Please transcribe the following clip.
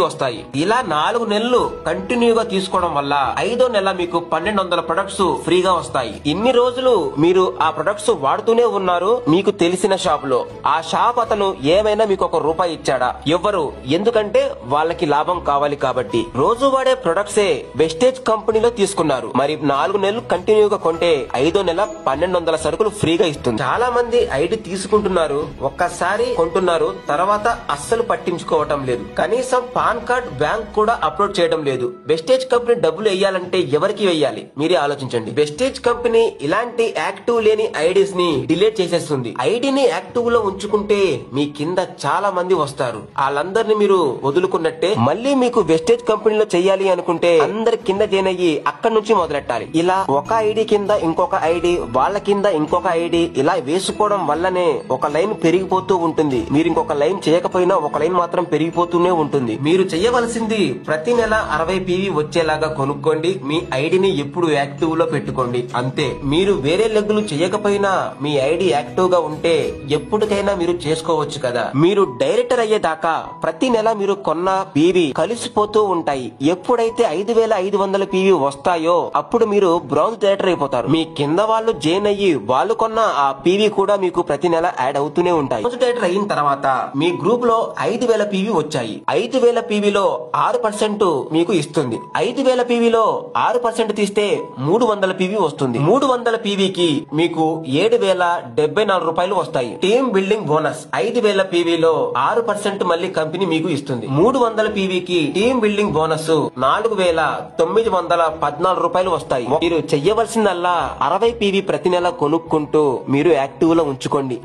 వస్తాయి. ఇలా 4 నెలలు కంటిన్యూగా తీసుకోవడం వల్ల 5వ నెల మీకు 1200 ప్రొడక్ట్స్ ఫ్రీగా వస్తాయి. ఇన్ని రోజులు మీరు ఆ ప్రొడక్ట్స్ వాడుతూనే ఉన్నారు మీకు తెలిసిన షాప్ లో. ఆ షాప్ అతను ఏమైనా మీకు ₹1 ఇచ్చాడా? ఎవ్వరు. ఎందుకంటే వాళ్ళకి లాభం కావాలి కాబట్టి. రోజు వాడే ప్రొడక్ట్సే వెస్టేజ్ కంపెనీలో తీసుకున్నారు. మరి 4 నెలలు కంటిన్యూగా కొంటే 5వ నెల 1200 సరుకులు ఫ్రీగా ఇస్తుంది. చాలా మంది ఐడి తీసుకుంటున్నారు, ఒక్కసారి కొంటున్నారు, తర్వాత అస్సలు పట్టించుకోవటం లేదు. కనీసం పాన్ కార్డ్, బ్యాంక్ కూడా అప్లోడ్ చేయడం లేదు. వెస్టేజ్ కంపెనీ డబ్బులు వేయాలంటే ఎవరికి వేయాలి మీరే ఆలోచించండి. వెస్టేజ్ కంపెనీ ఇలాంటి యాక్టివ్ లేని ఐడీస్ ని డిలీట్ చేసేస్తుంది. ఐడిని యాక్టివ్ లో ఉంచుకుంటే మీ కింద చాలా మంది వస్తారు. వాళ్ళందరినీ మీరు వదులుకున్నట్టే. మళ్ళీ మీకు వెస్టేజ్ కంపెనీలో చెయ్యాలి అనుకుంటే అందరి కింద జాయిన్ అయ్యి అక్కడి నుంచి మొదలెట్టాలి. ఇలా ఒక ఐడి కింద ఇంకొక ఐడి, వాళ్ళ కింద ఇంకొక ఐడి, ఇలా వేసుకోవడం వల్లనే ఒక లైన్ పెరిగిపోతూ ఉంటుంది. మీరు ఇంకొక లైన్ చేయకపోయినా ఒక లైన్ మాత్రం పెరిగిపోతూనే ఉంటుంది. మీరు చేయవలసింది ప్రతి నెల 60 PV వచ్చేలాగా కొనుక్కోండి. మీ ఐడిని ఎప్పుడు యాక్టివ్ లో పెట్టుకోండి. అంతే. మీరు వేరే లెగ్గులు చేయకపోయినా మీ ఐడి యాక్టివ్ గా ఉంటే ఎప్పటికైనా మీరు చేసుకోవచ్చు కదా. మీరు డైరెక్టర్ అయ్యేదాకా ప్రతి నెల మీరు కొన్న PV కలిసిపోతూ ఉంటాయి. ఎప్పుడైతే 5500 PV వస్తాయో అప్పుడు మీరు బ్రౌన్స్ డైరెక్టర్ అయిపోతారు. మీ కింద వాళ్ళు జాయిన్ అయ్యి వాళ్ళు కొన్న ఆ PV కూడా మీకు ప్రతి నెల యాడ్ అవుతూనే ఉంటాయి. బ్రౌన్స్ డైరెక్టర్ అయిన తర్వాత మీ గ్రూప్ లో 5000 PV వచ్చాయి. 5000 PV లో 6% మీకు ఇస్తుంది. 5000 PV లో 6% తీస్తే 300 PV వస్తుంది. 300 PV కి మీకు ₹7074 వస్తాయి. టీమ్ బిల్డింగ్ బోనస్ 5000 PV లో 6% మళ్ళీ కంపెనీ మీకు ఇస్తుంది. 300 PV కి టీమ్ బిల్డింగ్ బోనస్ ₹4914 వస్తాయి. మీరు చెయ్యవలసిందల్లా 60 PV ప్రతి నెల కొనుక్కుంటూ మీరు యాక్టివ్ లో ఉంచుకోండి.